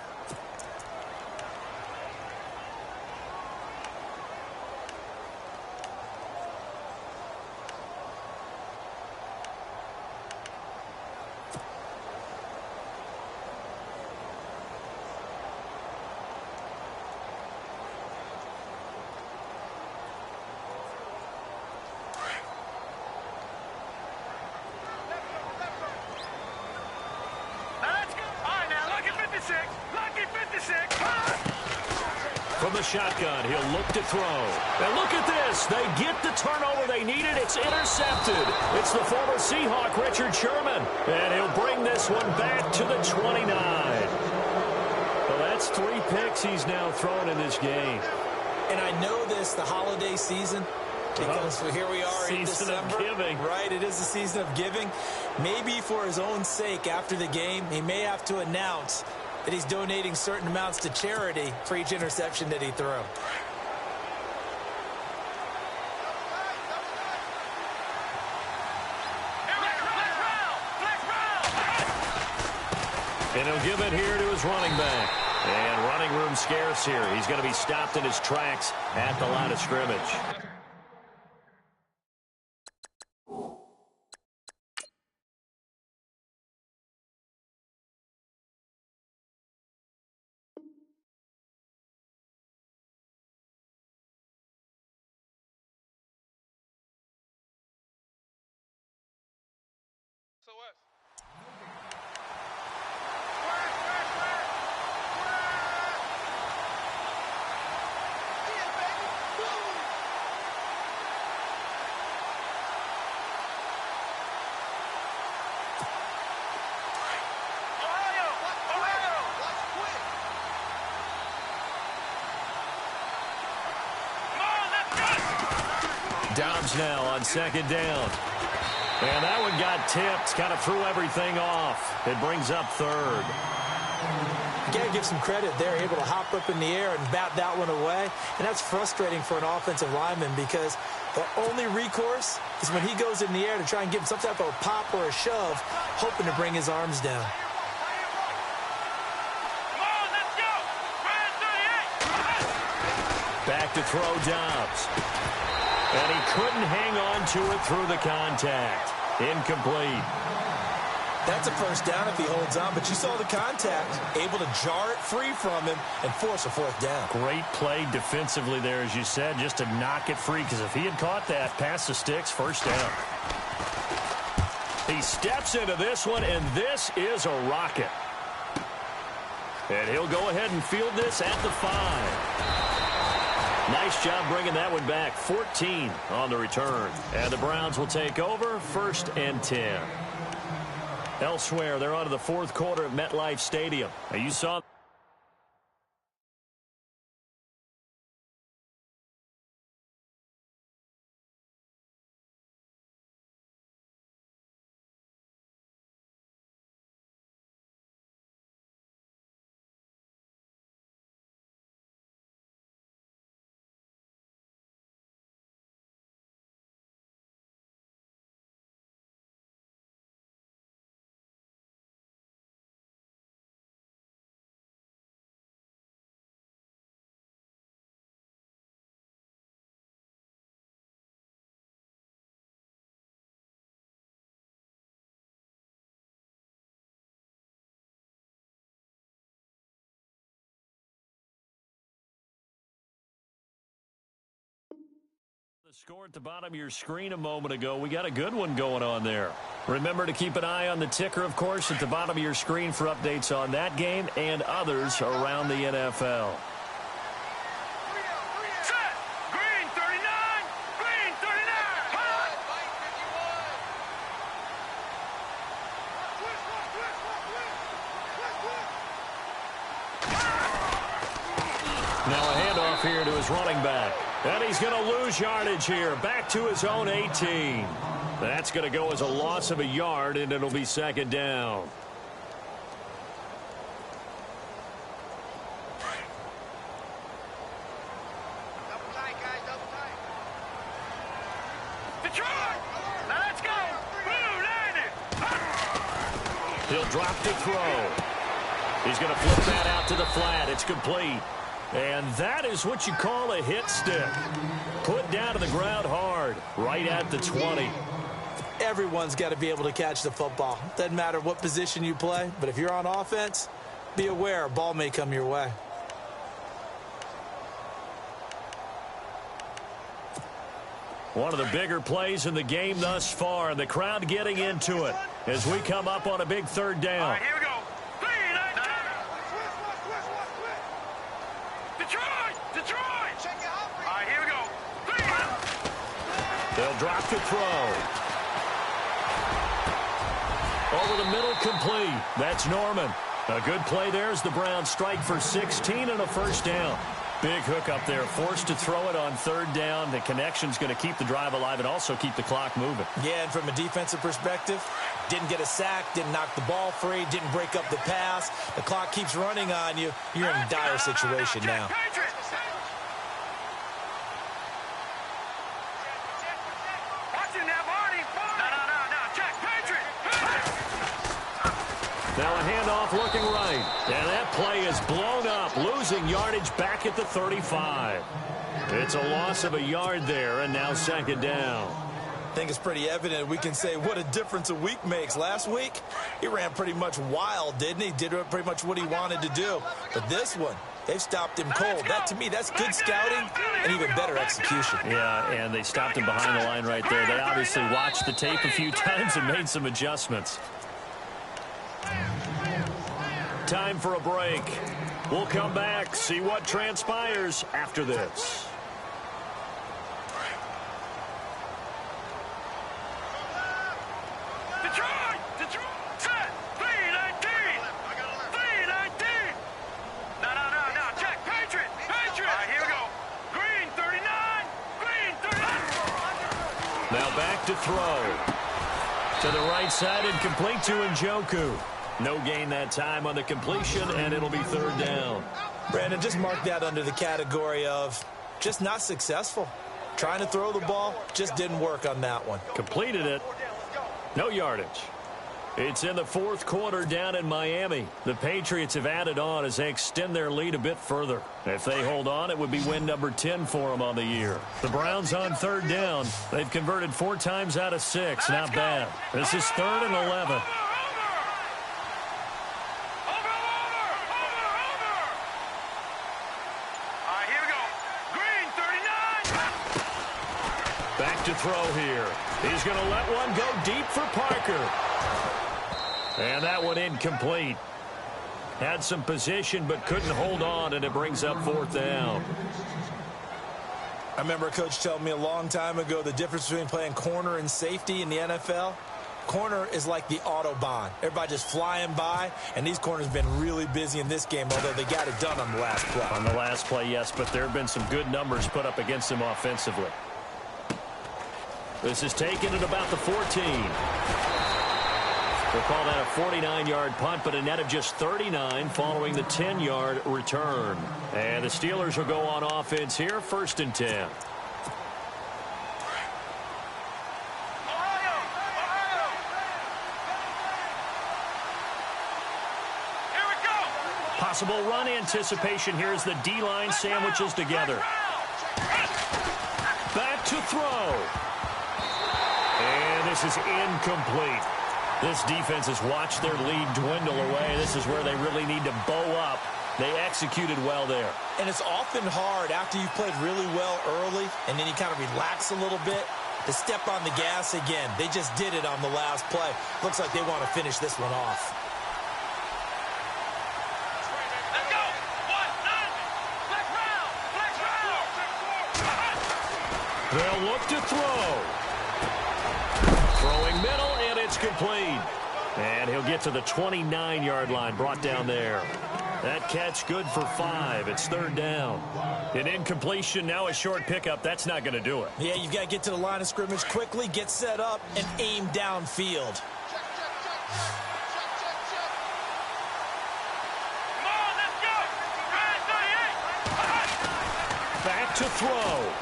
From the shotgun, he'll look to throw. And look at this. They get the turnover they needed. It's intercepted. It's the former Seahawk, Richard Sherman. And he'll bring this one back to the 29. Well, that's 3 picks he's now thrown in this game. And I know this, the holiday season, because here we are in December. Season of giving. Right, it is the season of giving. Maybe for his own sake after the game, he may have to announce that he's donating certain amounts to charity for each interception that he threw. And he'll give it here to his running back. And running room scarce here. He's going to be stopped in his tracks at the line of scrimmage. Dobbs now on second down. And that one got tipped, kind of threw everything off. It brings up third. You got to give some credit there, able to hop up in the air and bat that one away. And that's frustrating for an offensive lineman because the only recourse is when he goes in the air to try and give him some type of a pop or a shove, hoping to bring his arms down. Back to throw Dobbs. And he couldn't hang on to it through the contact. Incomplete. That's a first down if he holds on, but you saw the contact. Able to jar it free from him and force a fourth down. Great play defensively there, as you said, just to knock it free, because if he had caught that, past the sticks, first down. He steps into this one, and this is a rocket. And he'll go ahead and field this at the 5. Nice job bringing that one back. 14 on the return. And the Browns will take over, 1st and 10. Elsewhere, they're on to the fourth quarter at MetLife Stadium. Now, you saw the score at the bottom of your screen a moment ago. We got a good one going on there. Remember to keep an eye on the ticker, of course, at the bottom of your screen for updates on that game and others around the NFL. Set. Green 39. Green 39. Hot. Now a handoff here to his running back. And he's going to lose yardage here. Back to his own 18. That's going to go as a loss of a yard, and it'll be second down. Double tight, guys. Double tight. Detroit. Now let's go. Blue landed. He'll drop to throw. He's going to flip that out to the flat. It's complete. And that is what you call a hit stick. Put down to the ground hard, right at the 20. Everyone's got to be able to catch the football. Doesn't matter what position you play, but if you're on offense, be aware a ball may come your way. One of the bigger plays in the game thus far, and the crowd getting into it as we come up on a big third down. All right, here we go. Detroit! All right, here we go. They'll drop to throw. Over the middle, complete. That's Norman. A good play there as the Browns strike for 16 and a first down. Big hook up there, forced to throw it on third down. The connection's going to keep the drive alive and also keep the clock moving. Yeah, and from a defensive perspective, didn't get a sack, didn't knock the ball free, didn't break up the pass. The clock keeps running on you. You're in a dire situation now. Now a handoff looking right. And that play is blown up, losing yardage back at the 35. It's a loss of a yard there, and now second down. I think it's pretty evident we can say what a difference a week makes. Last week, he ran pretty much wild, didn't he? Did pretty much what he wanted to do. But this one, they've stopped him cold. That, to me, that's good scouting and even better execution. Yeah, and they stopped him behind the line right there. They obviously watched the tape a few times and made some adjustments. Time for a break. We'll come back, see what transpires after this. Now back to throw. To the right side and complete to Njoku. No gain that time on the completion, and it'll be third down. Brandon, just mark that under the category of just not successful. Trying to throw the ball, just didn't work on that one. Completed it. No yardage. It's in the fourth quarter down in Miami. The Patriots have added on as they extend their lead a bit further. If they hold on, it would be win number 10 for them on the year. The Browns on third down. They've converted 4 times out of 6. Not bad. This is 3rd and 11. Back to throw here. He's going to let one go deep for Parker. And that one incomplete. Had some position but couldn't hold on, and it brings up 4th down. I remember a coach telling me a long time ago the difference between playing corner and safety in the NFL. Corner is like the Autobahn. Everybody just flying by, and these corners have been really busy in this game, although they got it done on the last play. On the last play, yes, but there have been some good numbers put up against him offensively. This is taken at about the 14. We'll call that a 49-yard punt, but a net of just 39 following the 10-yard return. And the Steelers will go on offense here, 1st and 10. Possible run anticipation here as the D-line sandwiches together. Back to throw. And this is incomplete. This defense has watched their lead dwindle away. This is where they really need to bow up. They executed well there. And it's often hard after you've played really well early and then you kind of relax a little bit to step on the gas again. They just did it on the last play. Looks like they want to finish this one off. Let's go. 1-9. Flex round. They'll look to throw. Throwing middle, and it's complete. And he'll get to the 29-yard line, brought down there. That catch good for 5. It's 3rd down. An incompletion, now a short pickup. That's not going to do it. Yeah, you've got to get to the line of scrimmage quickly, get set up, and aim downfield. Come on, let's go. Back to throw.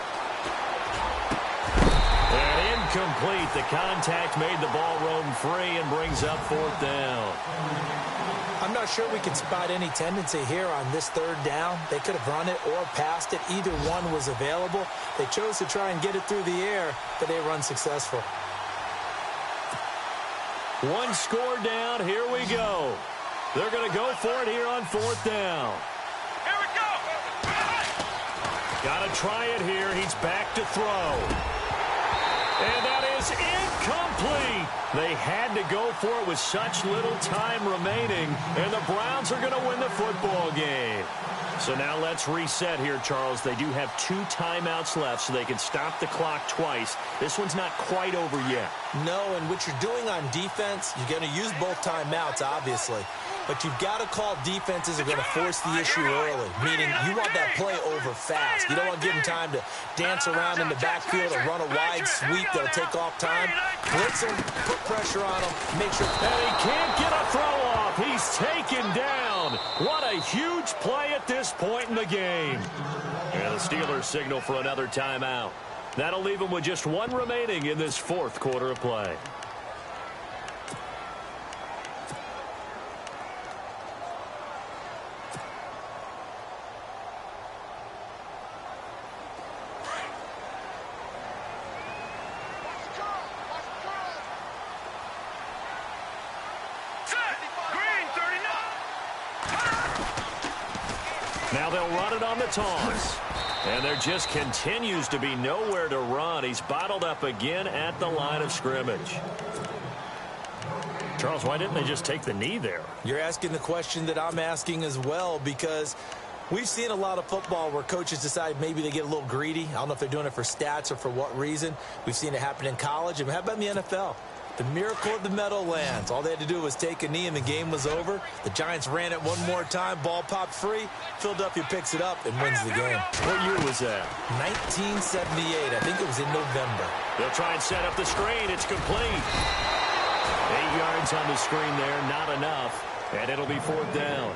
And incomplete. The contact made the ball roam free and brings up 4th down. I'm not sure we can spot any tendency here on this 3rd down. They could have run it or passed it. Either one was available. They chose to try and get it through the air, but they run successful. One score down. Here we go. They're going to go for it here on 4th down. Here we go. Got to try it here. He's back to throw. And that is incomplete. They had to go for it with such little time remaining, and the Browns are going to win the football game. So now let's reset here, Charles. They do have 2 timeouts left, so they can stop the clock twice. This one's not quite over yet. No, and what you're doing on defense, you're going to use both timeouts, obviously. But you've got to call defenses that are going to force the issue early, meaning you want that play over fast. You don't want to give them time to dance around in the backfield or run a wide sweep that'll take off time. Blitz them, put pressure on them, make sure. And he can't get a throw off. He's taken down. What a huge play at this point in the game. And the Steelers signal for another timeout. That'll leave them with just 1 remaining in this 4th quarter of play. Now they'll run it on the toss. And there just continues to be nowhere to run. He's bottled up again at the line of scrimmage. Charles, why didn't they just take the knee there? You're asking the question that I'm asking as well, because we've seen a lot of football where coaches decide maybe they get a little greedy. I don't know if they're doing it for stats or for what reason. We've seen it happen in college. And how about in the NFL? The miracle of the Meadowlands. All they had to do was take a knee and the game was over. The Giants ran it one more time. Ball popped free. Philadelphia picks it up and wins the game. What year was that? 1978. I think it was in November. They'll try and set up the screen. It's complete. 8 yards on the screen there. Not enough. And it'll be 4th down.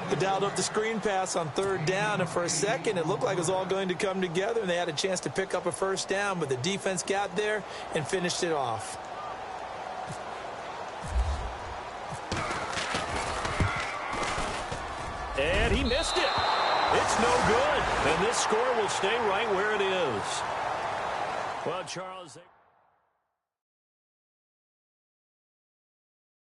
They dialed up the screen pass on 3rd down, and for a second it looked like it was all going to come together, and they had a chance to pick up a 1st down, but the defense got there and finished it off. And he missed it. It's no good. And this score will stay right where it is. Well, Charles...